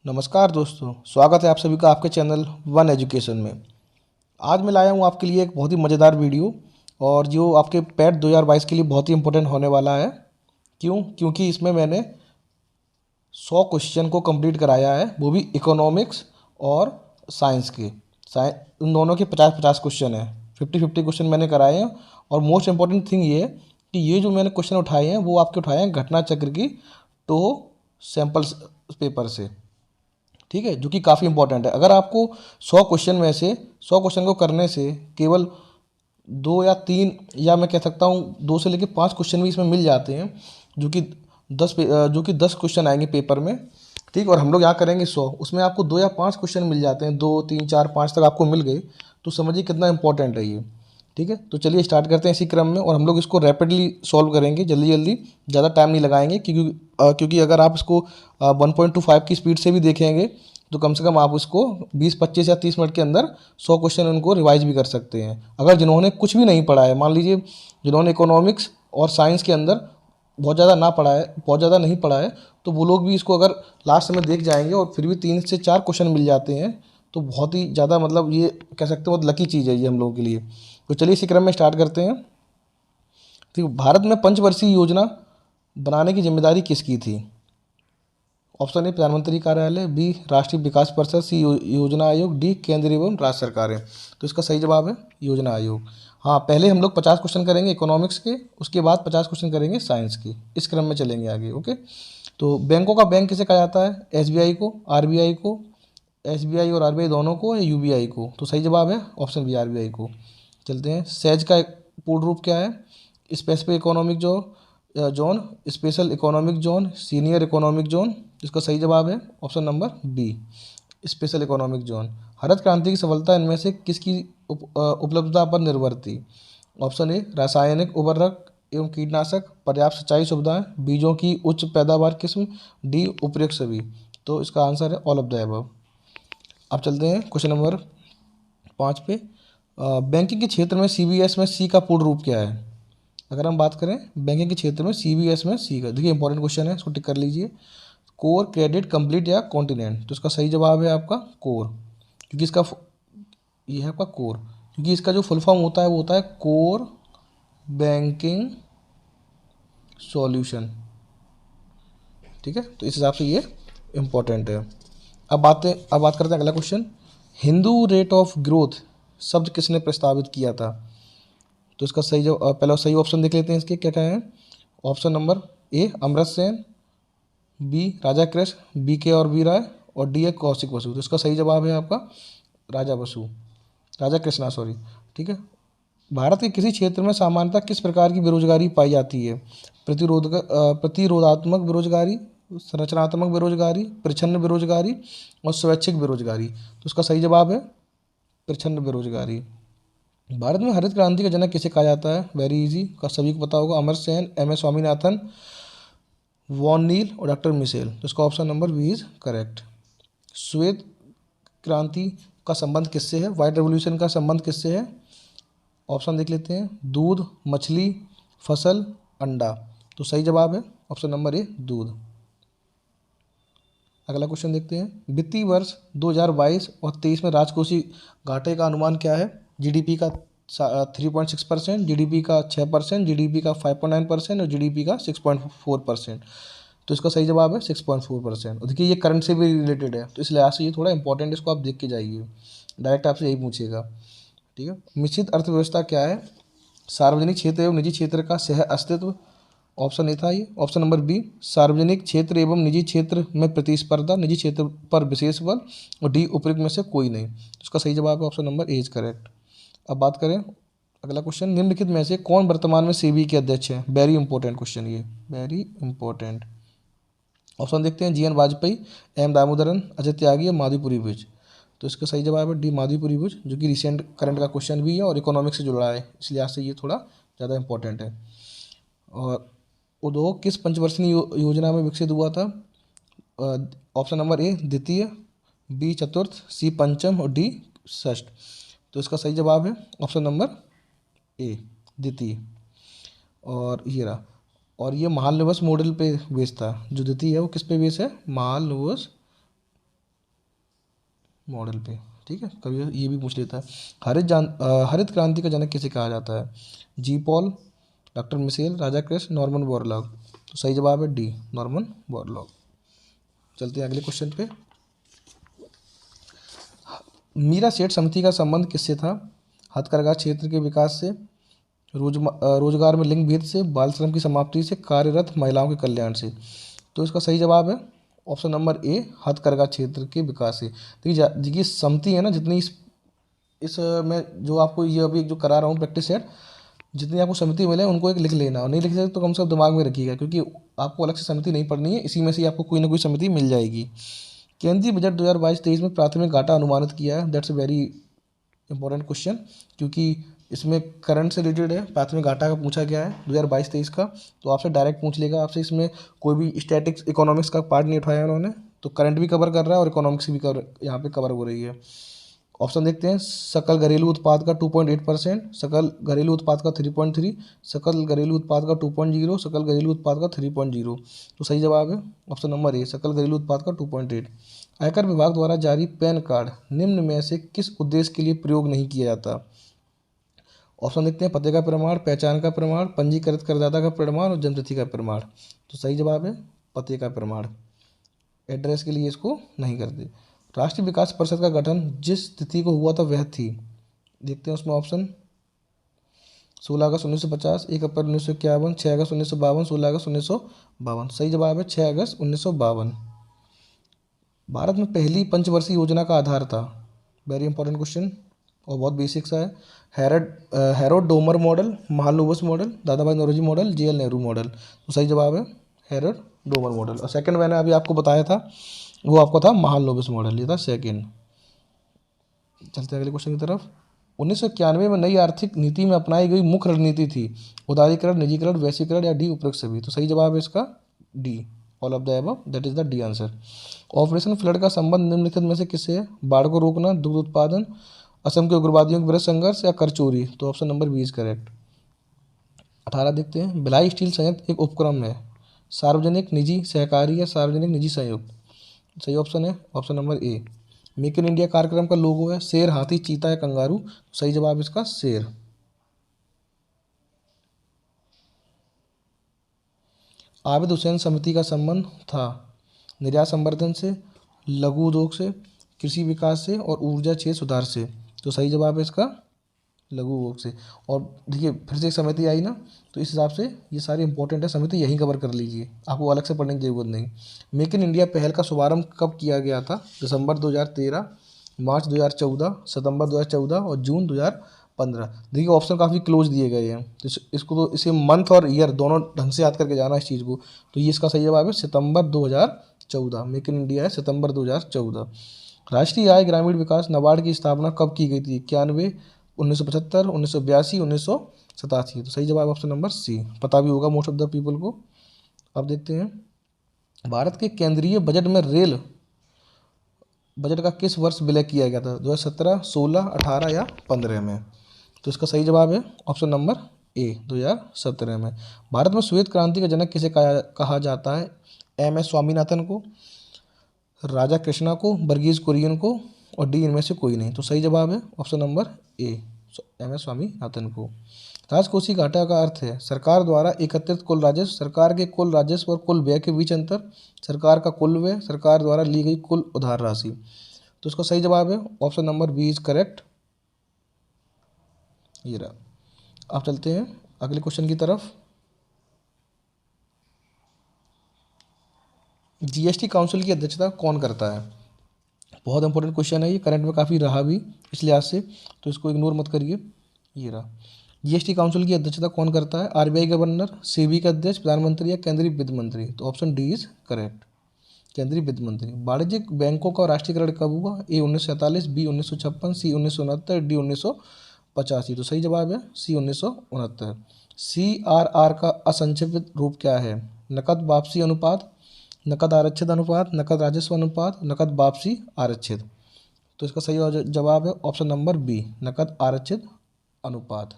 नमस्कार दोस्तों, स्वागत है आप सभी का आपके चैनल वन एजुकेशन में। आज मैं लाया हूँ आपके लिए एक बहुत ही मज़ेदार वीडियो और जो आपके पैट 2022 के लिए बहुत ही इम्पोर्टेंट होने वाला है। क्योंकि इसमें मैंने 100 क्वेश्चन को कंप्लीट कराया है, वो भी इकोनॉमिक्स और साइंस के। उन दोनों के 50-50 क्वेश्चन हैं, 50-50 क्वेश्चन मैंने कराए हैं। और मोस्ट इम्पॉर्टेंट थिंग ये है कि ये जो मैंने क्वेश्चन उठाए हैं वो आपके उठाए हैं घटना चक्र की तो सैम्पल पेपर से। ठीक है, जो कि काफ़ी इंपॉर्टेंट है। अगर आपको 100 क्वेश्चन में से 100 क्वेश्चन को करने से केवल 2 या 3 या मैं कह सकता हूँ 2 से लेकर 5 क्वेश्चन भी इसमें मिल जाते हैं, जो कि 10 क्वेश्चन आएंगे पेपर में। ठीक, और हम लोग यहाँ करेंगे 100, उसमें आपको 2 या 5 क्वेश्चन मिल जाते हैं, 2 3 4 5 तक आपको मिल गए, तो समझिए कितना इंपॉर्टेंट है ये। ठीक है, तो चलिए स्टार्ट करते हैं इसी क्रम में, और हम लोग इसको रैपिडली सॉल्व करेंगे, जल्दी जल्दी, ज़्यादा टाइम नहीं लगाएंगे। क्योंकि अगर आप इसको 1.25 की स्पीड से भी देखेंगे तो कम से कम आप उसको 20 25 या 30 मिनट के अंदर 100 क्वेश्चन उनको रिवाइज भी कर सकते हैं। अगर जिन्होंने कुछ भी नहीं पढ़ा है, मान लीजिए जिन्होंने इकोनॉमिक्स और साइंस के अंदर बहुत ज़्यादा ना पढ़ा है, बहुत ज़्यादा नहीं पढ़ा है, तो वो लोग भी इसको अगर लास्ट में देख जाएंगे और फिर भी 3 से 4 क्वेश्चन मिल जाते हैं, तो बहुत ही ज़्यादा, मतलब ये कह सकते हैं बहुत लकी चीज़ है ये हम लोगों के लिए। तो चलिए इसी क्रम में स्टार्ट करते हैं। तो भारत में पंचवर्षीय योजना बनाने की जिम्मेदारी किसकी थी? ऑप्शन ए प्रधानमंत्री कार्यालय, बी राष्ट्रीय विकास परिषद, सी योजना आयोग, डी केंद्रीय एवं राज्य सरकारें। तो इसका सही जवाब है योजना आयोग। हाँ, पहले हम लोग 50 क्वेश्चन करेंगे इकोनॉमिक्स के, उसके बाद 50 क्वेश्चन करेंगे साइंस के, इस क्रम में चलेंगे आगे। ओके, तो बैंकों का बैंक किसे कहा जाता है? एसबीआई को, आरबीआई को, एसबीआई और आरबीआई दोनों को, या यूबीआई को? तो सही जवाब है ऑप्शन बी आरबीआई को। चलते हैं, सेज का पूर्ण रूप क्या है? Specific economic zone, special economic zone, senior economic zone. इसका सही जवाब है option number B, special economic zone. हरित क्रांति की सफलता इनमें से किसकी उपलब्धता पर निर्भर थी? ऑप्शन ए रासायनिक उर्वरक एवं कीटनाशक, पर्याप्त सिंचाई सुविधाएं, बीजों की उच्च पैदावार किस्म, डी उपयुक्त सभी। तो इसका आंसर है ऑल ऑफ द अबव। अब चलते हैं क्वेश्चन नंबर 5 पे। बैंकिंग के क्षेत्र में सीबीएस में सी का पूर्ण रूप क्या है? अगर हम बात करें बैंकिंग के क्षेत्र में सीबीएस में सी का, देखिए इंपॉर्टेंट क्वेश्चन है, इसको टिक कर लीजिए। कोर, क्रेडिट, कंप्लीट या कॉन्टिनेंट? तो इसका सही जवाब है आपका कोर, क्योंकि ये है आपका कोर, क्योंकि इसका जो फुल फॉर्म होता है वो होता है कोर बैंकिंग सॉल्यूशन। ठीक है, तो इस हिसाब से ये इम्पोर्टेंट है। अब बात करते हैं अगला question. Hindu rate of growth शब्द किसने प्रस्तावित किया था? तो इसका सही जवाब, पहला सही ऑप्शन देख लेते हैं इसके क्या क्या है। Option number A Amrit Sen, B Raja Krishna, B के और बी राय, और डी है कौशिक बसु। तो इसका सही जवाब है आपका राजा कृष्णा, सॉरी। ठीक है, भारत के किसी क्षेत्र में सामान्यतः किस प्रकार की बेरोजगारी पाई जाती है? प्रतिरोधात्मक बेरोजगारी, संरचनात्मक बेरोजगारी, प्रच्छन्न बेरोजगारी और स्वैच्छिक बेरोजगारी। तो इसका सही जवाब है प्रच्छन्न बेरोजगारी। भारत में हरित क्रांति का जनक किसे कहा जाता है? वेरी इजी, का सभी को पता होगा, Amar Sen, M S Swaminathan, van Niel और डॉक्टर मिशेल। तो इसका option number B is correct. श्वेत क्रांति का संबंध किससे है? व्हाइट रेवोल्यूशन का संबंध किससे है? ऑप्शन देख लेते हैं, दूध, मछली, फसल, अंडा। तो सही जवाब है ऑप्शन नंबर ए दूध। अगला क्वेश्चन देखते हैं। वित्तीय वर्ष 2022 और 23 में राजकोषीय घाटे का अनुमान क्या है? जीडीपी का 3.6%, जीडीपी का 6%, जीडीपी का 5.9% और जीडीपी का 6.4%। तो इसका सही जवाब है 6.4%। और देखिए ये करंट से भी रिलेटेड है, तो इस लिहाज से ये थोड़ा इंपॉर्टेंट, इसको आप देख के जाइए, डायरेक्ट आपसे यही पूछेगा। ठीक है, मिश्रित अर्थव्यवस्था क्या है? सार्वजनिक क्षेत्र एवं निजी क्षेत्र का सह अस्तित्व। ऑप्शन ए था ये, ऑप्शन नंबर बी सार्वजनिक क्षेत्र एवं निजी क्षेत्र में प्रतिस्पर्धा, निजी क्षेत्र पर विशेष बल, और डी उपयुक्त में से कोई नहीं। इसका सही जवाब है option number A is correct. अब बात करें अगला क्वेश्चन, निम्नलिखित में से कौन वर्तमान में सेबी के अध्यक्ष हैं? वेरी इंपॉर्टेंट क्वेश्चन, ये वेरी इंपॉर्टेंट। ऑप्शन देखते हैं, जीएन वाजपेयी, एम दामोदरन, अजय त्यागी या माधवपुरी बुच। तो इसका सही जवाब है डी माधवपुरी बुच, जो कि रिसेंट करंट का क्वेश्चन भी है और इकोनॉमिक्स से जुड़ा है, इसलिए आज से ये थोड़ा ज़्यादा इंपॉर्टेंट है। और उद्योग किस पंचवर्षीय योजना में विकसित हुआ था? ऑप्शन नंबर ए द्वितीय, बी चतुर्थ, सी पंचम और डी षष्ठ। तो इसका सही जवाब है ऑप्शन नंबर ए द्वितीय। और ये रहा, और ये महालनोबिस मॉडल पे बेस था, जो द्वितीय है वो किस पे बेस है? महालनोबिस मॉडल पे। ठीक है, कभी ये भी पूछ लेता है। हरित क्रांति का जनक किसे कहा जाता है? जी पॉल, डॉक्टर मिशेल, राजा कृष्ण, नॉर्मन बोरलॉग। तो सही जवाब है डी, नॉर्मन बोरलॉग। चलते हैं अगले क्वेश्चन पे। मीरा सेठ समिति का संबंध किससे था? हथकरघा क्षेत्र के विकास से, रोजगार में लिंग भेद से, बाल श्रम की समाप्ति से, कार्यरत महिलाओं के कल्याण से। तो इसका सही जवाब है ऑप्शन नंबर ए, हथकरघा क्षेत्र के विकास से। देखिए समिति है ना, जितनी इस में जो आपको ये अभी जो करा रहा हूँ प्रैक्टिस सेट, जितनी आपको समिति मिले उनको एक लिख लेना, और नहीं लिख सकते तो कम से कम दिमाग में रखिएगा, क्योंकि आपको अलग से समिति नहीं पढ़नी है, इसी में से आपको कोई ना कोई समिति मिल जाएगी। केंद्रीय बजट 2022-23 में प्राथमिक घाटा अनुमानित किया है। दैट्स वेरी इंपॉर्टेंट क्वेश्चन, क्योंकि इसमें करंट से रिलेटेड है। प्राथमिक घाटा का पूछा गया है 2022-23 का, तो आपसे डायरेक्ट पूछ लेगा आपसे। इसमें कोई भी स्टैटिक्स इकोनॉमिक्स का पार्ट नहीं उठाया उन्होंने, तो करंट भी कवर कर रहा है और इकोनॉमिक्स भी कवर यहाँ पे कवर हो रही है। ऑप्शन देखते हैं। सकल घरेलू उत्पाद का 2.8%, सकल घरेलू उत्पाद का 3.3, सकल घरेलू उत्पाद का 2.0, सकल घरेलू उत्पाद का 3.0। तो सही जवाब है ऑप्शन नंबर ए, सकल घरेलू उत्पाद का 2.8। आयकर विभाग द्वारा जारी पैन कार्ड निम्न में से किस उद्देश्य के लिए प्रयोग नहीं किया जाता? ऑप्शन देखते हैं। पते का प्रमाण, पहचान का प्रमाण, पंजीकृत करदाता का प्रमाण और जन्मतिथि का प्रमाण। तो सही जवाब है पते का प्रमाण। एड्रेस के लिए इसको नहीं करते। राष्ट्रीय विकास परिषद का गठन जिस तिथि को हुआ था वह थी, देखते हैं उसमें ऑप्शन। 16 अगस्त 1950, 1 अप्रैल 1951, 6 अगस्त 1952, 16 अगस्त 1952। सही जवाब है 6 अगस्त 1952। भारत में पहली पंचवर्षीय योजना का आधार था, वेरी इंपॉर्टेंट क्वेश्चन और बहुत बेसिक सा है। Harrod Domar model, Mahalanobis model, Dadabhai Naoroji model, JL Nehru model. तो सही जवाब है हैरोड डोमर मॉडल। और सेकंड मैंने अभी आपको बताया था, वो आपका था महालनोबिस मॉडल, ये था सेकंड। चलते हैं अगले क्वेश्चन की तरफ। 1991 में नई आर्थिक नीति में अपनाई गई मुख्य रणनीति थी? उदारीकरण, निजीकरण, वैश्वीकरण या डी उपरोक्त सभी। तो सही जवाब है इसका D, all of the above, that is the D answer. Operation flood का संबंध निम्नलिखित में से किससे है? बाढ़ को रोकना, दुग्ध उत्पादन, असम के उग्रवादियों के विरुद्ध संघर्ष या कर चोरी। तो option number B is correct. 18 देखते हैं। भिलाई स्टील संयंत्र एक उपक्रम है, सार्वजनिक, निजी, सहकारी या सार्वजनिक निजी संयुक्त। सही ऑप्शन है option number A. Make in India कार्यक्रम का लोगो है शेर, हाथी, चीता या कंगारू। सही जवाब इसका शेर। आबिद हुसैन समिति का संबंध था निर्यात संवर्धन से, लघु उद्योग से, कृषि विकास से और ऊर्जा क्षेत्र सुधार से। तो सही जवाब है इसका लघु उद्योग से। और देखिए फिर से एक समिति आई ना, तो इस हिसाब से ये सारी इंपॉर्टेंट है समिति, यहीं कवर कर लीजिए, आपको अलग से पढ़ने की जरूरत नहीं। मेक इन इंडिया पहल का शुभारंभ कब किया गया था? दिसंबर 2013, मार्च 2014, सितंबर 2014 और जून 2015। देखिए ऑप्शन काफ़ी क्लोज दिए गए हैं, तो इसको तो इसे मंथ और ईयर दोनों ढंग से याद करके जाना इस चीज़ को। तो ये इसका सही जवाब है सितंबर 2014। मेक इन इंडिया है सितंबर 2014। राष्ट्रीय आय ग्रामीण विकास नाबार्ड की स्थापना कब की गई थी? 91, 1975, 1982, 1987। तो सही जवाब ऑप्शन नंबर सी, पता भी होगा मोस्ट ऑफ द पीपल को। अब देखते हैं। भारत के केंद्रीय बजट में रेल बजट का किस वर्ष विलय किया गया था? 2017, 16, 18 या 15 में। तो इसका सही जवाब है ऑप्शन नंबर ए, 2017 में। भारत में श्वेत क्रांति का जनक किसे कहा जाता है? एम एस स्वामीनाथन को, राजा कृष्णा को, वर्गीज कुरियन को और डी इनमें से कोई नहीं। तो सही जवाब है option number A, M S Swaminathan को। राजकोषीय घाटा का अर्थ है सरकार द्वारा एकत्रित कुल राजस्व, सरकार के कुल राजस्व और कुल व्यय के बीच अंतर, सरकार का कुल व्यय, सरकार द्वारा ली गई कुल उधार राशि। तो इसका सही जवाब है option number B is correct, ये रहा। आप चलते हैं अगले क्वेश्चन की तरफ। जीएसटी काउंसिल की अध्यक्षता कौन करता है? बहुत इंपॉर्टेंट क्वेश्चन है ये, करंट में काफ़ी रहा भी इस लिहाज से, तो इसको इग्नोर मत करिए। ये रहा। जीएसटी काउंसिल की अध्यक्षता कौन करता है? आरबीआई गवर्नर, सेबी के अध्यक्ष, प्रधानमंत्री या केंद्रीय वित्त मंत्री। तो ऑप्शन डी इज करेक्ट, केंद्रीय वित्त मंत्री। वाणिज्यिक बैंकों का राष्ट्रीयकरण कब हुआ? ए 1947, बी 1956, सी 1969, डी 1985। तो सही जवाब है सी 1969। CRR का असंक्षिप्त रूप क्या है? नकद वापसी अनुपात, नकद आरक्षित अनुपात, नकद राजस्व अनुपात, नकद वापसी आरक्षित। तो इसका सही जवाब है ऑप्शन नंबर बी, नकद आरक्षित अनुपात,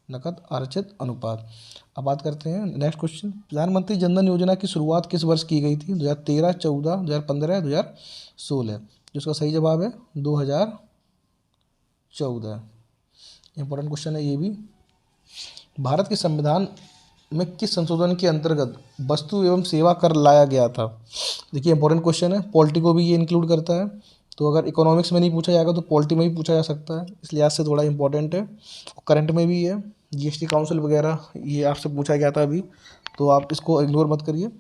नकद आरक्षित अनुपात। अब बात करते हैं नेक्स्ट क्वेश्चन। प्रधानमंत्री जनधन योजना की शुरुआत किस वर्ष की गई थी? 2013, 14, 2015 या 2016। तो इसका सही जवाब है 2014। इंपॉर्टेंट क्वेश्चन है ये भी। भारत के संविधान में किस संशोधन के अंतर्गत वस्तु एवं सेवा कर लाया गया था? देखिए इंपॉर्टेंट क्वेश्चन है, पॉलिटी को भी ये इंक्लूड करता है। तो अगर इकोनॉमिक्स में नहीं पूछा जाएगा तो पॉलिटी में भी पूछा जा सकता है, इसलिए आज से थोड़ा इंपॉर्टेंट है। करंट में भी है, जीएसटी काउंसिल वगैरह ये आपसे पूछा गया था अभी, तो आप इसको इग्नोर मत करिए।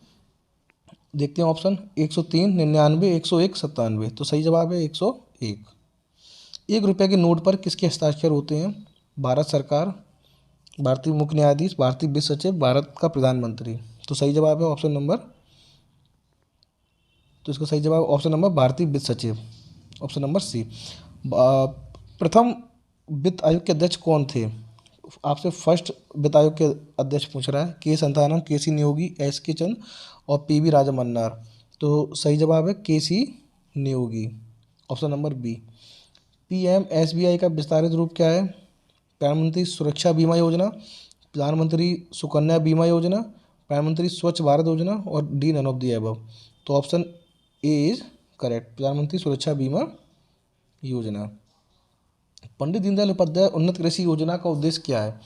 देखते हैं ऑप्शन 103, 99, 101, 97। तो सही जवाब है 101। 1 रुपये के नोट पर किसके हस्ताक्षर होते हैं? भारत सरकार, भारतीय मुख्य न्यायाधीश, भारतीय वित्त सचिव, भारत का प्रधानमंत्री। तो सही जवाब है ऑप्शन नंबर, तो इसका सही जवाब ऑप्शन नंबर भारतीय वित्त सचिव, ऑप्शन नंबर सी। प्रथम वित्त आयोग के अध्यक्ष कौन थे? आपसे फर्स्ट वित्त आयोग के अध्यक्ष पूछ रहा है। के संतानम, के सी नियोगी, एस के चंद और पी वी राजमन्नार। तो सही जवाब है K C Neogi, option number B. PMSBI का विस्तारित रूप क्या है? प्रधानमंत्री सुरक्षा बीमा योजना, प्रधानमंत्री सुकन्या बीमा योजना, प्रधानमंत्री स्वच्छ भारत योजना और D none of the above. तो option A is correct, Pradhan Mantri Suraksha बीमा योजना। पंडित दीनदयाल उपाध्याय उन्नत कृषि योजना का उद्देश्य क्या है?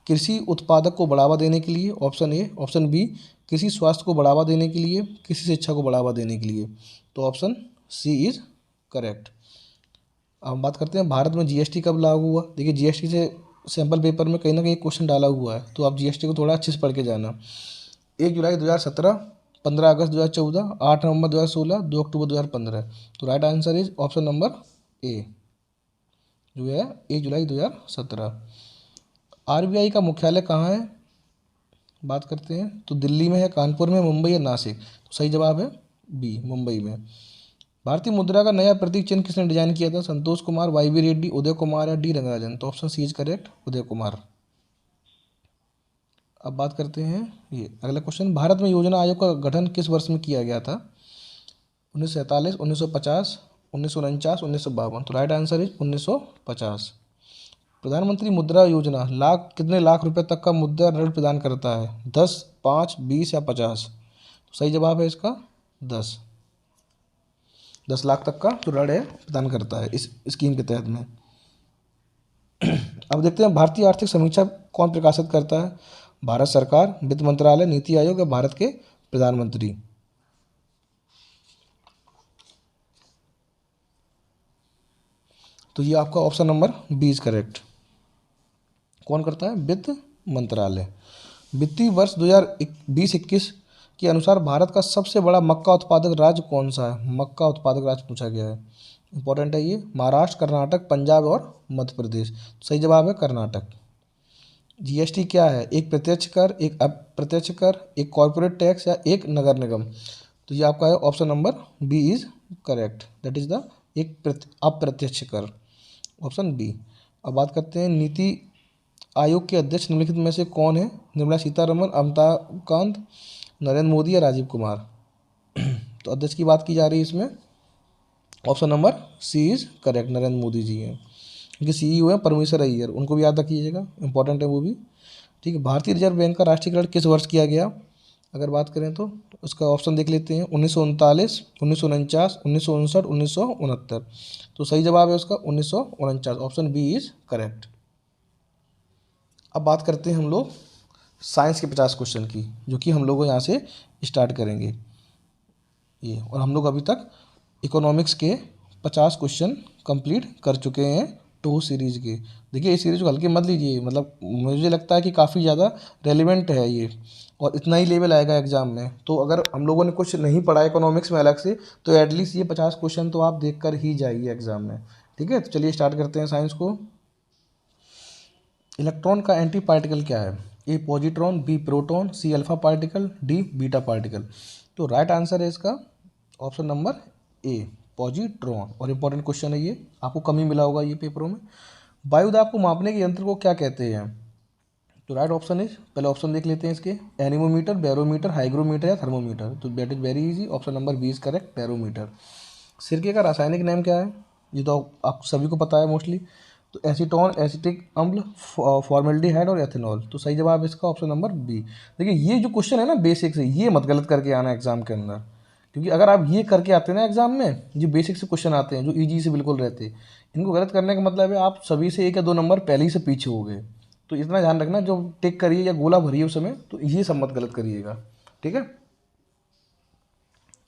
कृषि उत्पादक को बढ़ावा देने के लिए, ऑप्शन ए। ऑप्शन बी, कृषि स्वास्थ्य को बढ़ावा देने के लिए, कृषि शिक्षा को बढ़ावा देने के लिए। तो ऑप्शन सी इज करेक्ट। अब हम बात करते हैं भारत में जीएसटी कब लागू हुआ। देखिए जीएसटी से सैम्पल पेपर में कहीं ना कहीं क्वेश्चन डाला हुआ है, तो आप जीएसटी को थोड़ा अच्छे से पढ़ के जाना। 1 जुलाई 2017, 15 अगस्त 2014, 8 नवंबर 2016, 2 अक्टूबर 2015। तो right answer is option number ए, जो है 1 जुलाई 2017। आरबीआई का मुख्यालय कहाँ है? बात करते हैं तो दिल्ली में है, कानपुर में, मुंबई या नासिक। तो सही जवाब है बी, मुंबई में। भारतीय मुद्रा का नया प्रतीक चिन्ह किसने डिजाइन किया था? संतोष कुमार, वाई रेड्डी, उदय कुमार या डी रंगराजन। तो option C is correct, Uday Kumar. अब बात करते हैं ये अगला क्वेश्चन, भारत में योजना आयोग का गठन किस वर्ष में किया गया था? 1947, 1950, 1949, 1952। तो राइट आंसर इज 1950। प्रधानमंत्री मुद्रा योजना कितने लाख रुपए तक का मुद्रा ऋण प्रदान करता है? 10, 5, 20 या 50। तो सही जवाब है इसका 10। 10 लाख तक का जो ऋण है प्रदान करता है इस स्कीम के तहत में। अब देखते हैं भारतीय आर्थिक समीक्षा कौन प्रकाशित करता है? भारत सरकार, वित्त मंत्रालय, नीति आयोग या भारत के प्रधानमंत्री। तो ये आपका option number B is correct. कौन करता है? वित्त मंत्रालय। वित्तीय वर्ष 2020-21 के अनुसार भारत का सबसे बड़ा मक्का उत्पादक राज्य कौन सा है? मक्का उत्पादक राज्य पूछा गया है, इंपॉर्टेंट है ये। महाराष्ट्र, कर्नाटक, पंजाब और मध्य प्रदेश। सही जवाब है कर्नाटक। जीएसटी क्या है? एक प्रत्यक्ष कर, एक अप्रत्यक्ष कर, एक कॉर्पोरेट टैक्स या एक नगर निगम। तो ये आपका है option number B is correct, that is the एक अप्रत्यक्ष कर, ऑप्शन बी। अब बात करते हैं नीति आयोग के अध्यक्ष निम्नलिखित में से कौन है? निर्मला सीतारमण, अमिताभ कांत, नरेंद्र मोदी या राजीव कुमार। तो अध्यक्ष की बात की जा रही है इसमें, option number C is correct, Narendra Modi ji हैं। उनके सीईओ हैं परमेश्वर अय्यर, उनको भी याद रखिएगा, इंपॉर्टेंट है वो भी। ठीक है। भारतीय रिजर्व बैंक का राष्ट्रीयकरण किस वर्ष किया गया? अगर बात करें तो उसका ऑप्शन देख लेते हैं, 1939, 1949, 1959, 1969। तो सही जवाब है उसका 1949, ऑप्शन बी इज करेक्ट। अब बात करते हैं हम लोग साइंस के 50 क्वेश्चन की, जो कि हम लोग यहाँ से स्टार्ट करेंगे ये। और हम लोग अभी तक इकोनॉमिक्स के 50 क्वेश्चन कंप्लीट कर चुके हैं 2 सीरीज़ के। देखिए इस सीरीज़ को हल्के मत लीजिए, मतलब मुझे लगता है कि काफ़ी ज़्यादा रेलिवेंट है ये, और इतना ही लेवल आएगा एग्जाम में। तो अगर हम लोगों ने कुछ नहीं पढ़ा इकोनॉमिक्स में अलग से, तो एटलीस्ट ये 50 क्वेश्चन तो आप देख कर ही जाइए एग्जाम में। ठीक है, तो चलिए स्टार्ट करते हैं साइंस को। इलेक्ट्रॉन का एंटी पार्टिकल क्या है? A positron, B proton, C alpha particle, D beta particle. तो राइट आंसर है इसका ऑप्शन नंबर ए, पॉजिट्रॉन। और इंपॉर्टेंट क्वेश्चन है ये, आपको कम ही मिला होगा ये पेपरों में। वायुदाब को मापने के यंत्र को क्या कहते हैं? तो राइट ऑप्शन इज, पहले ऑप्शन देख लेते हैं इसके, एनीमोमीटर, बैरोमीटर, हाइग्रोमीटर या थर्मोमीटर। तो that is very easy, option number B is correct, barometer. सिरके का रासायनिक नाम क्या है? ये तो आप सभी को पता है मोस्टली। तो एसीटोन, एसिटिक अम्ल, फॉर्मेल्डिहाइड और एथेनॉल। तो सही जवाब है इसका ऑप्शन नंबर बी। देखिए ये जो क्वेश्चन है ना बेसिक से, ये मत गलत करके आना एग्जाम के अंदर, क्योंकि अगर आप ये करके आते हैं ना एग्जाम में, जो बेसिक से क्वेश्चन आते हैं जो इजी से बिल्कुल रहते हैं, इनको गलत करने का मतलब है आप सभी से 1 या 2 नंबर पहले ही से पीछे हो गए। तो इतना ध्यान रखना, जो टिक करिए या गोला भरिए उस समय, तो ये सब मत गलत करिएगा, ठीक है।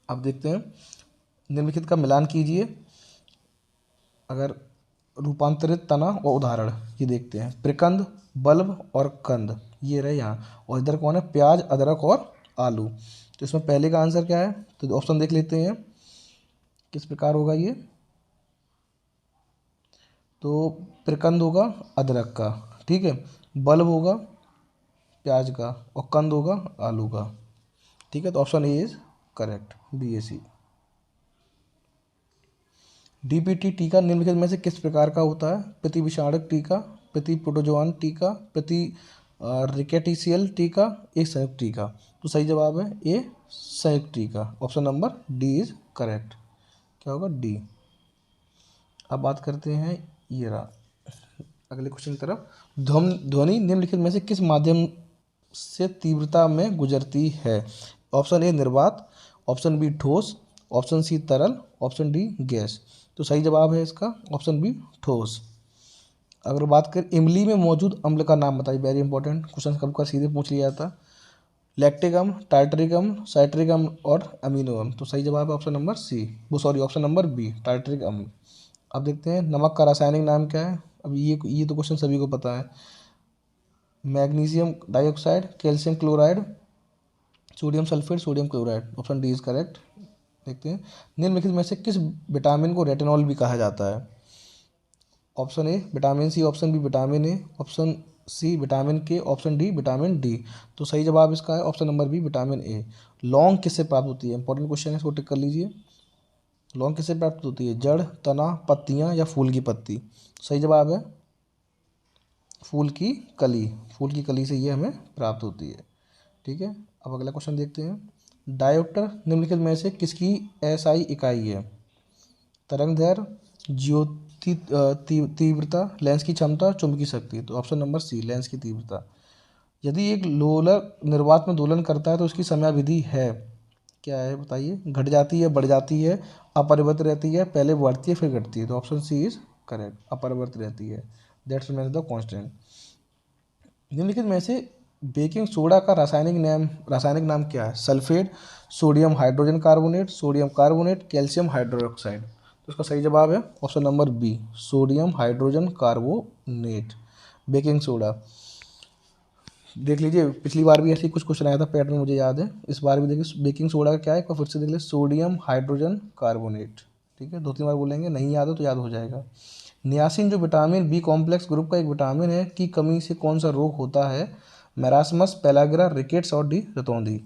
अब देखते हैं, निम्नलिखित का मिलान कीजिए। अगर रूपांतरित तना और उदाहरण ये देखते हैं, प्रकंद, बल्ब और कंद, ये रहे यहाँ, और इधर कौन है, प्याज, अदरक और आलू। तो इसमें पहले का आंसर क्या है, तो ऑप्शन देख लेते हैं किस प्रकार होगा ये। तो प्रकंद होगा अदरक का, ठीक है, बल्ब होगा प्याज का, और कंद होगा आलू का, ठीक है। तो option A is correct, BAC। DPT टीका निम्नलिखित में से किस प्रकार का होता है, प्रति विषाणक टीका, प्रति प्रोटोजोआन टीका, प्रति रिकेटिशियल टीका, एक संयुक्त टीका। तो सही जवाब है ए, संयुक्त टीका। Option number D is correct. क्या होगा, डी। अब बात करते हैं, ये रहा अगले क्वेश्चन की तरफ। ध्वनि निम्नलिखित में से किस माध्यम से तीव्रता में गुजरती है। ऑप्शन ए निर्वात, ऑप्शन बी ठोस, ऑप्शन सी तरल, ऑप्शन डी गैस। तो सही जवाब है इसका ऑप्शन बी, ठोस। अगर बात करें इमली में मौजूद अम्ल का नाम बताइए, वेरी इंपॉर्टेंट क्वेश्चन, कब का सीधे पूछ लिया था। लैक्टिक अम्ल, टार्टरिक अम्ल, साइट्रिक अम्ल और अमीनो अम्ल। तो सही जवाब है ऑप्शन नंबर सी, वो sorry option number B, tartaric अम्ल। अब देखते हैं नमक का रासायनिक नाम क्या है। अब ये तो क्वेश्चन सभी को पता है। Magnesium dioxide, calcium chloride, sodium sulphate, sodium chloride. Option D is correct. देखते हैं, निम्नलिखित में से किस विटामिन को रेटिनॉल भी कहा जाता है। Option A vitamin C, option B vitamin A, option C vitamin K, option D vitamin D. तो सही जवाब इसका है option number B, vitamin A. लौंग किससे प्राप्त होती है, इंपॉर्टेंट क्वेश्चन है, इसको टिक कर लीजिए। लौंग किससे प्राप्त होती है, जड़, तना, पत्तियां या फूल की पत्ती। सही जवाब है फूल की कली, फूल की कली से ये हमें प्राप्त होती है, ठीक है। अब अगला क्वेश्चन देखते हैं, डायोप्टर निम्नलिखित में से किसकी SI इकाई है। तरंग दैर्घ्य, ज्योति तीव्रता, लेंस की क्षमता, चुंबकीय शक्ति। तो ऑप्शन नंबर सी, लेंस की तीव्रता। यदि एक लोलक निर्वात में दोलन करता है तो उसकी समयावधि है, क्या है बताइए, घट जाती है, बढ़ जाती है, अपरिवर्तित रहती है, पहले बढ़ती है फिर घटती है। तो ऑप्शन सी इज करेक्ट, अपरिवर्तित रहती है, दैट्स मीन्स द कांस्टेंट। निम्नलिखित में से बेकिंग सोडा का रासायनिक नाम क्या है। Sulphate, sodium hydrogen carbonate, sodium carbonate, calcium hydroxide. तो इसका सही जवाब है option number B, sodium hydrogen carbonate, baking soda. देख लीजिए, पिछली बार भी ऐसे ही कुछ क्वेश्चन आया था पैट में, मुझे याद है। इस बार भी देखिए बेकिंग सोडा का क्या है, एक बार फिर से देख लीजिए, सोडियम हाइड्रोजन कार्बोनेट, ठीक है। 2-3 बार बोलेंगे, नहीं याद हो तो याद हो जाएगा। नियासिन जो विटामिन बी कॉम्प्लेक्स ग्रुप का एक विटामिन है, की कमी से कौन सा रोग होता है। मैरास्मस, पेलाग्रा, रिकेट्स और डी रतौंधी।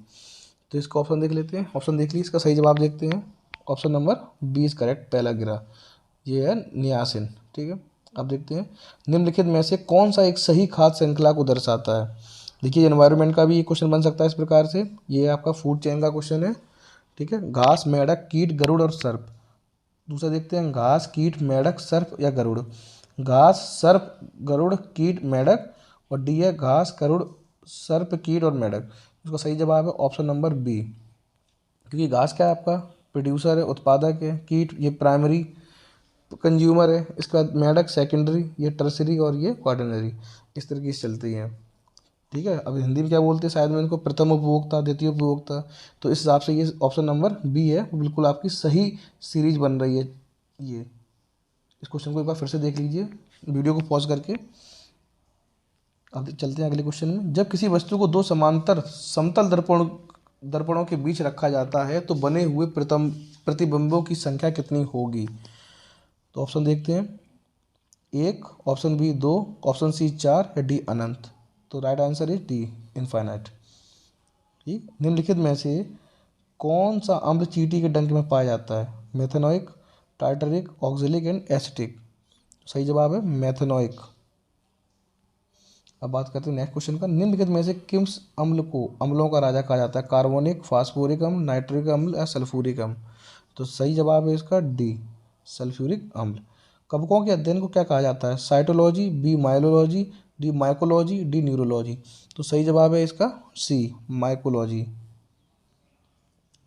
तो इसका ऑप्शन देख लेते हैं, ऑप्शन देख लीजिए, इसका सही जवाब देखते हैं। Option number B is correct, pellagra, ये है नियासिन, ठीक है। अब देखते हैं, निम्नलिखित में से कौन सा एक सही खाद्य श्रृंखला को दर्शाता है। देखिए एनवायरनमेंट का भी ये क्वेश्चन बन सकता है इस प्रकार से, ये आपका फूड चेन का क्वेश्चन है, ठीक है। घास, मेढक, कीट, गरुड़ और सर्प। दूसरा देखते हैं, घास, कीट, मेढक, सर्प या गरुड़। घास, सर्प, गरुड़, कीट, मेढक, और डी है घास, गरुड़, सर्प, कीट और मेढक। इसका सही जवाब है ऑप्शन नंबर बी, क्योंकि घास क्या है आपका प्रोड्यूसर है, उत्पादक है, कीट ये प्राइमरी कंज्यूमर है, इसका मेढक सेकेंडरी, ये टर्सरी और ये क्वार्टनरी, इस तरीके से चलती हैं, ठीक है। अब हिंदी में क्या बोलते हैं, शायद में इनको प्रथम उपभोक्ता, द्वितीय उपभोक्ता। तो इस हिसाब से ये ऑप्शन नंबर बी है, बिल्कुल आपकी सही सीरीज बन रही है ये। इस क्वेश्चन को एक बार फिर से देख लीजिए वीडियो को पॉज करके। अब चलते हैं अगले क्वेश्चन में। जब किसी वस्तु को दो समांतर समतल दर्पणों के बीच रखा जाता है तो बने हुए प्रतिबिंबों की संख्या कितनी होगी। तो ऑप्शन देखते हैं, 1, ऑप्शन बी 2, ऑप्शन सी 4 या डी अनंत। तो right answer is D, infinite, ठीक। निम्नलिखित में से कौन सा अम्ल चींटी के डंक में पाया जाता है। Methanoic, tartaric, oxalic and acetic. सही जवाब है मेथेनोइक। अब बात करते हैं नेक्स्ट क्वेश्चन का। निम्नलिखित में से किस अम्ल को अम्लों का राजा कहा जाता है। कार्बोनिक, फास्फोरिक अम्ल, नाइट्रिक अम्ल या सल्फ्यूरिक अम्ल। तो सही जवाब है इसका डी, सल्फ्यूरिक अम्ल। कवकों के अध्ययन को क्या कहा जाता है। Cytology, B myelology, D mycology, D neurology. तो सही जवाब है इसका सी, माइकोलॉजी।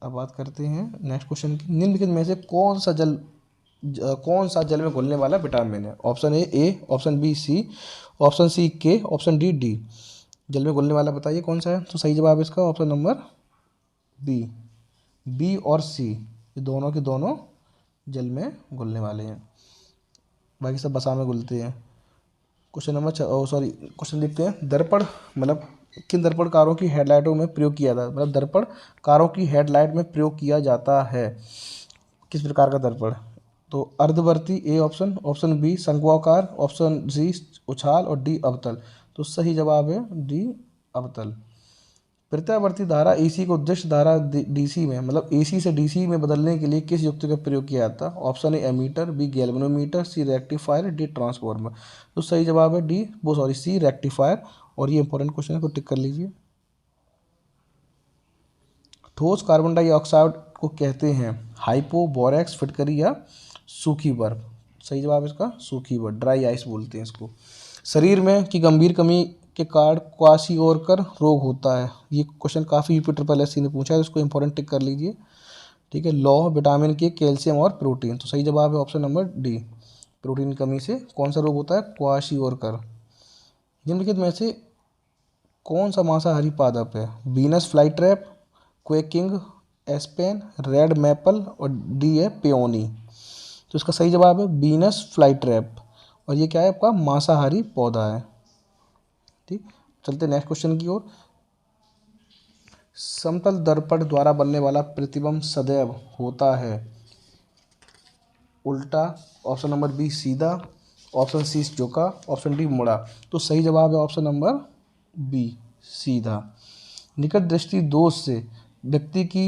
अब बात करते हैं नेक्स्ट क्वेश्चन की। निम्नलिखित में से कौन सा जल में घुलने वाला विटामिन है? Option A, option B C, option C K, option D D. जल में घुलने वाला बताइए कौन सा है? तो सही जवाब इसका ऑप्शन नंबर बी। बी और सी ये दोनों के दोनों जल में घुलने वाले हैं, बाकी सब बसा में घुलते हैं। क्वेश्चन नंबर क्वेश्चन देखते हैं। दर्पण मतलब किन दर्पण कारों की हेडलाइटों में प्रयोग किया जाता है? मतलब दर्पण कारों की हेडलाइट में प्रयोग किया जाता है किस प्रकार का दर्पण? तो अर्धवर्ती ए ऑप्शन, ऑप्शन बी शंक्वाकार, ऑप्शन सी उछाल और डी अवतल। तो सही जवाब है डी अवतल। प्रत्यावर्ती धारा एसी को उद्देश्य धारा डीसी में मतलब एसी से डीसी में बदलने के लिए किस युक्ति का प्रयोग किया जाता है? Option A ammeter, B galvanometer, C rectifier, D transformer. तो सही जवाब है सी रेक्टिफायर। और ये इंपॉर्टेंट क्वेश्चन है, को टिक कर लीजिए। ठोस कार्बन डाइऑक्साइड को कहते हैं हाइपो, बोरेक्स, फिटकरी या सूखी बर्फ। सही जवाब इसका सूखी बर्फ, ड्राई आइस बोलते हैं इसको। शरीर में की गंभीर कमी के कारण क्वाशियोरकर रोग होता है। ये क्वेश्चन काफ़ी यूपी ने पूछा है, इसको इंपॉर्टेंट टिक कर लीजिए। ठीक है, लौह, विटामिन के, कैल्शियम और प्रोटीन। तो सही जवाब है ऑप्शन नंबर डी। प्रोटीन की कमी से कौन सा रोग होता है? क्वाशियोरकर। निम्नलिखित में से कौन सा मांसाहारी पादप है? Venus flytrap, quaking aspen, red maple और डी है पेओनी। तो इसका सही जवाब है वीनस फ्लाईट्रैप। और ये क्या है? आपका मांसाहारी पौधा है। ठीक, चलते नेक्स्ट क्वेश्चन की ओर। समतल दर्पण द्वारा बनने वाला प्रतिबिंब सदैव होता है उल्टा, ऑप्शन नंबर बी सीधा, ऑप्शन सी झुका, ऑप्शन डी मुड़ा। तो सही जवाब है ऑप्शन नंबर बी सीधा। निकट दृष्टि दोष से व्यक्ति की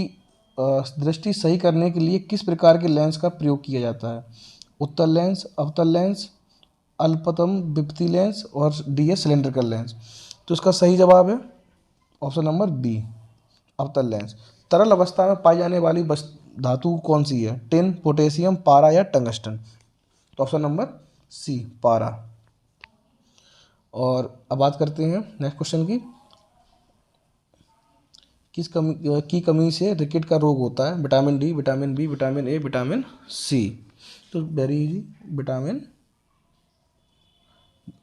दृष्टि सही करने के लिए किस प्रकार के लेंस का प्रयोग किया जाता है? उत्तल लेंस, अवतल लेंस, अल्पतम विपत्ति लेंस और डी है सिलेंड्रिकल लेंस। तो इसका सही जवाब है ऑप्शन नंबर बी अवतल लेंस। तरल अवस्था में पाई जाने वाली धातु कौन सी है? टिन, पोटेशियम, पारा या टंगस्टन। तो ऑप्शन नंबर सी पारा। और अब बात करते हैं नेक्स्ट क्वेश्चन की। किस कमी से रिकेट का रोग होता है? Vitamin D, vitamin B, vitamin A, vitamin C. तो very easy, vitamin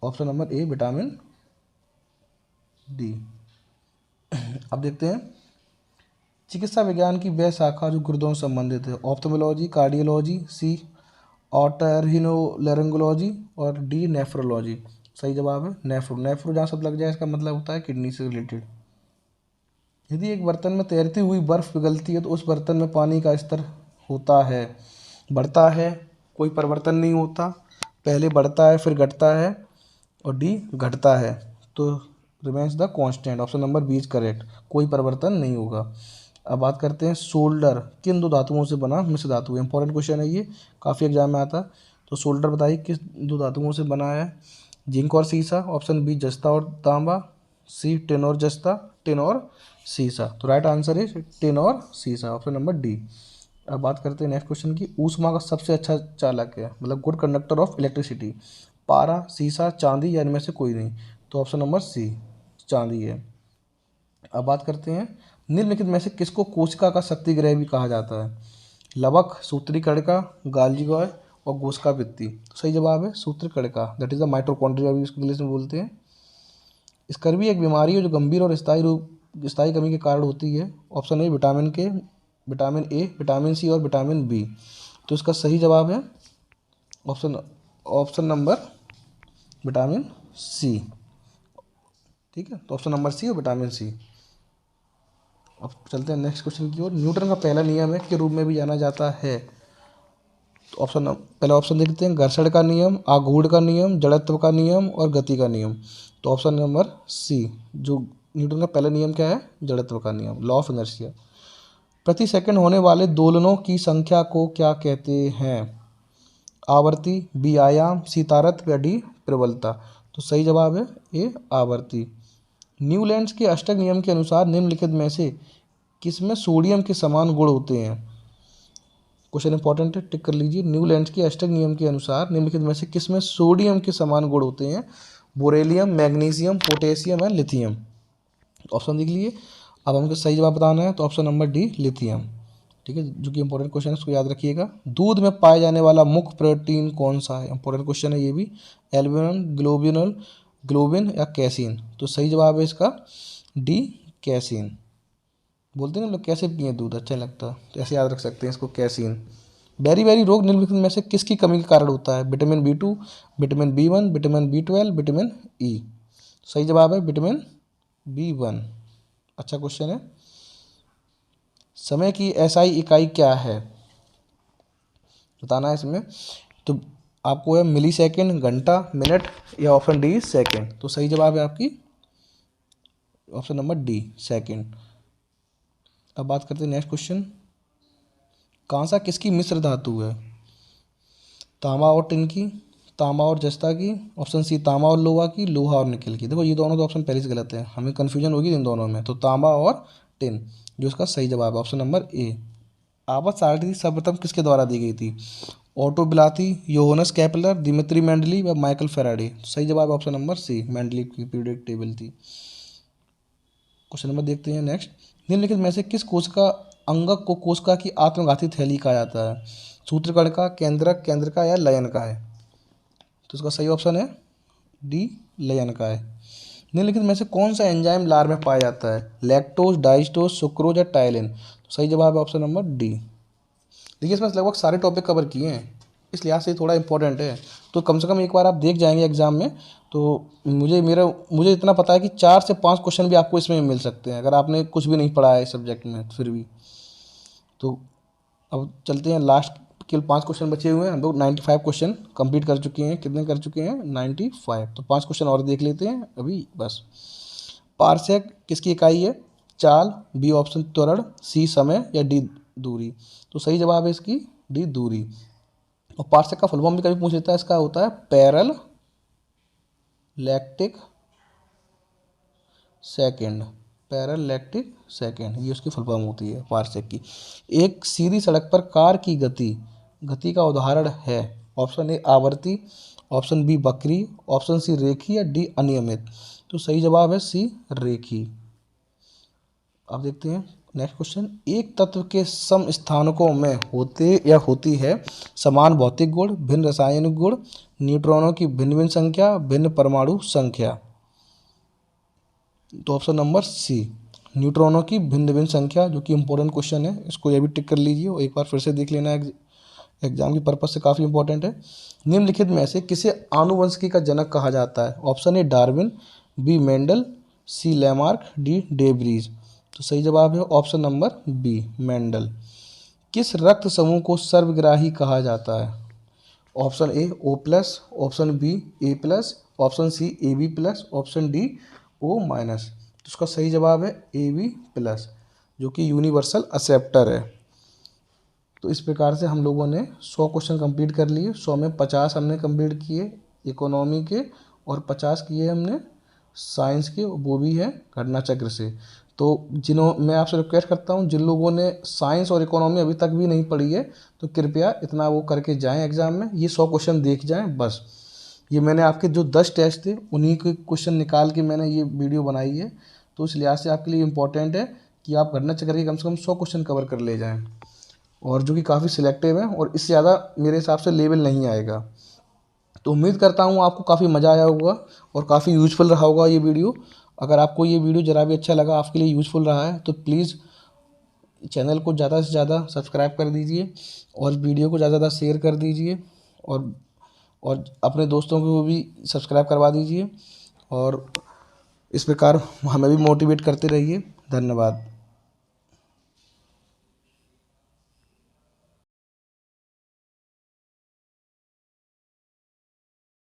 option number A vitamin D. अब देखते हैं चिकित्सा विज्ञान की वह शाखा जो गुर्दों से संबंधित है। ऑप्थेल्मोलॉजी, कार्डियोलॉजी, सी ऑटरहिनोलैरिंगोलॉजी और डी नेफ्रोलॉजी। सही जवाब है नेफ्रो। नेफ्रो जहाँ सब लग जाए इसका मतलब होता है किडनी से रिलेटेड। यदि एक बर्तन में तैरती हुई बर्फ़ पिघलती है तो उस बर्तन में पानी का स्तर होता है, बढ़ता है, कोई परिवर्तन नहीं होता, पहले बढ़ता है फिर घटता है और डी घटता है। तो remains the constant. Option number B is correct, कोई परिवर्तन नहीं होगा। अब बात करते हैं सोल्डर किन दो धातुओं से बना मिश्र धातु। इंपॉर्टेंट क्वेश्चन है ये, काफ़ी एग्जाम में आता है। तो सोल्डर बताइए किस दो धातुओं से बना है? जिंक और सीसा, ऑप्शन बी जस्ता और तांबा, सी टिन और जस्ता, टिन और सीसा। तो राइट आंसर इज टिन और सीसा, ऑप्शन नंबर डी। अब बात करते हैं नेक्स्ट क्वेश्चन की। ऊष्मा का सबसे अच्छा चालक है मतलब गुड कंडक्टर ऑफ इलेक्ट्रिसिटी? पारा, सीसा, चांदी या इनमें से कोई नहीं। तो ऑप्शन नंबर सी चांदी है। अब बात करते हैं निम्नलिखित में से किसको कोशिका का शक्ति ग्रह भी कहा जाता है? लवक, सूत्री कणिका, गाल्जिगॉय और गोस्का भित्ति। सही जवाब है सूत्री कणिका, दैट इज द माइटोकॉन्ड्रिया भी इसको इंग्लिश में बोलते हैं। स्कर्वी एक बीमारी है जो गंभीर और स्थायी कमी के कारण होती है। ऑप्शन ए विटामिन के, विटामिन ए, विटामिन सी और विटामिन बी। तो इसका सही जवाब है ऑप्शन नंबर विटामिन सी। ठीक है, तो ऑप्शन नंबर सी और विटामिन सी। अब चलते हैं नेक्स्ट क्वेश्चन की ओर। न्यूटन का पहला नियम है के रूप में भी जाना जाता है? तो पहला ऑप्शन देखते हैं। घर्षण का नियम, आघूर्ण का नियम, जड़त्व का नियम और गति का नियम। तो ऑप्शन नंबर सी जो न्यूटन का पहला नियम क्या है? जड़त्व का नियम, लॉ ऑफ इनर्शिया। प्रति सेकंड होने वाले दोलनों की संख्या को क्या कहते हैं? आवर्ती, बी आयाम, सी तारत्म्य या डी प्रबलता। तो सही जवाब है ए आवर्ती। न्यूलैंड्स के अष्टक नियम के अनुसार निम्नलिखित में से किसमें सोडियम के समान गुण होते हैं? क्वेश्चन इंपॉर्टेंट है, टिक कर लीजिए। न्यूलैंड्स के अष्टक नियम के अनुसार निम्नलिखित में से किसमें सोडियम के समान गुण होते हैं? Beryllium, magnesium, potassium and lithium. Option देख लीजिए। अब हमको सही जवाब बताना है तो ऑप्शन नंबर डी लिथियम। ठीक है, जो कि इंपॉर्टेंट क्वेश्चन है, उसको याद रखिएगा। दूध में पाए जाने वाला मुख्य प्रोटीन कौन सा है, इंपॉर्टेंट क्वेश्चन है ये भी। एल्ब्यूमिन, ग्लोबिन या कैसीन। तो सही जवाब है इसका डी, कैसीन। बोलते हैं ना लोग कैसे पिए दूध, अच्छा लगता, तो ऐसे याद रख सकते हैं इसको, कैसीन। बेरी बेरी रोग निम्नलिखित में से किसकी कमी के कारण होता है, vitamin B2, vitamin B1, vitamin B12, vitamin E. सही जवाब है विटामिन B1। अच्छा क्वेश्चन है। समय की एसआई इकाई क्या है, बताना है इसमें। तो आपको है मिली सेकेंड, घंटा, मिनट या ऑप्शन डी सेकेंड। तो सही जवाब है आपकी ऑप्शन नंबर डी, सेकेंड। अब बात करते हैं नेक्स्ट क्वेश्चन। कांसा किसकी मिश्र धातु है, तांबा और टिन की, तांबा और जस्ता की, ऑप्शन सी तांबा और लोहा की, लोहा और निकल की। देखो ये दोनों तो ऑप्शन पहले से गलत है, हमें कन्फ्यूजन होगी इन दोनों में। तो तांबा और टिन, जो इसका सही जवाब है ऑप्शन नंबर ए। आवर्त सारणी सर्वप्रथम किसके द्वारा दी गई थी, ऑटो बिलाती, योहानस केपलर, दिमित्री मेंडली व माइकल फैराडे। सही जवाब है ऑप्शन नंबर सी, मेंडली की पीरियोडिक टेबल थी। क्वेश्चन नंबर देखते हैं नेक्स्ट। निम्नलिखित में से किस कोशिका अंगक को कोशिका की आत्मघाती थैली कहा जाता है, सूत्रकण का, केंद्रक, केंद्र का या लयन का है। तो इसका सही ऑप्शन है डी, लयन का है। निम्नलिखित में से कौन सा एंजाइम लार में पाया जाता है, लैक्टोज, डाइस्टोज, सुक्रोज या टाइलिन। तो सही जवाब है ऑप्शन नंबर डी। देखिए इसमें लगभग सारे टॉपिक कवर किए हैं, इस लिहाज से थोड़ा इंपॉर्टेंट है, तो कम से कम एक बार आप देख जाएंगे एग्जाम में। तो मुझे इतना पता है कि 4 से 5 क्वेश्चन भी आपको इसमें मिल सकते हैं, अगर आपने कुछ भी नहीं पढ़ा है इस सब्जेक्ट में फिर भी। तो अब चलते हैं, लास्ट केवल 5 क्वेश्चन बचे हुए हैं। हम लोग 95 क्वेश्चन कंप्लीट कर चुके हैं। कितने कर चुके हैं, 95। तो 5 क्वेश्चन और देख लेते हैं अभी बस। पारसेक किसकी इकाई है, चाल, बी ऑप्शन त्वरण, सी समय या डी दूरी। तो सही जवाब है इसकी डी, दूरी। और पारसेक का फुल फॉर्म भी कभी पूछ लेता है, इसका होता है parallel lactic second, parallel lactic second, ये उसकी फुल फॉर्म होती है पारसेक की। एक सीधी सड़क पर कार की गति का उदाहरण है, ऑप्शन ए आवर्ती, ऑप्शन बी वक्री, ऑप्शन सी रेखी या डी अनियमित। तो सही जवाब है सी, रेखी। अब देखते हैं नेक्स्ट क्वेश्चन। एक तत्व के सम स्थानकों में होते या होती है समान भौतिक गुण, भिन्न रासायनिक गुण, न्यूट्रॉनों की भिन्न भिन्न संख्या, भिन्न परमाणु संख्या। तो ऑप्शन नंबर सी, न्यूट्रॉनों की भिन्न भिन्न संख्या, जो कि इंपॉर्टेंट क्वेश्चन है, इसको ये भी टिक कर लीजिए और एक बार फिर से देख लेना, एग्जाम की पर्पज से काफ़ी इंपॉर्टेंट है। निम्नलिखित में से किसे आनुवंशिकी का जनक कहा जाता है, option A Darwin, B Mendel, C Lamarck, D de Vries. तो सही जवाब है ऑप्शन नंबर बी, मेंडल। किस रक्त समूह को सर्वग्राही कहा जाता है, option A O plus, option B A plus, option C A B plus, option D O minus. तो उसका सही जवाब है ए बी प्लस, जो कि यूनिवर्सल एक्सेप्टर है। तो इस प्रकार से हम लोगों ने 100 क्वेश्चन कंप्लीट कर लिए। 100 में 50 हमने कंप्लीट किए इकोनॉमी के, और 50 किए हमने साइंस के, वो भी है घटना चक्र से। तो मैं आपसे रिक्वेस्ट करता हूँ, जिन लोगों ने साइंस और इकोनॉमी अभी तक भी नहीं पढ़ी है, तो कृपया इतना वो करके जाएं एग्ज़ाम में, ये 100 क्वेश्चन देख जाएं बस। ये मैंने आपके जो 10 टेस्ट थे उन्हीं के क्वेश्चन निकाल के मैंने ये वीडियो बनाई है। तो इस लिहाज से आपके लिए इम्पोर्टेंट है कि आप घटना चक्र के कम से कम 100 क्वेश्चन कवर कर ले जाएँ, और जो कि काफ़ी सिलेक्टिव है, और इससे ज़्यादा मेरे हिसाब से लेवल नहीं आएगा। तो उम्मीद करता हूँ आपको काफ़ी मज़ा आया होगा और काफ़ी यूजफुल रहा होगा ये वीडियो। अगर आपको ये वीडियो ज़रा भी अच्छा लगा, आपके लिए यूजफुल रहा है, तो प्लीज़ चैनल को ज़्यादा से ज़्यादा सब्सक्राइब कर दीजिए और वीडियो को ज़्यादा से ज़्यादा शेयर कर दीजिए, और अपने दोस्तों को भी सब्सक्राइब करवा दीजिए, और इस प्रकार हमें भी मोटिवेट करते रहिए। धन्यवाद।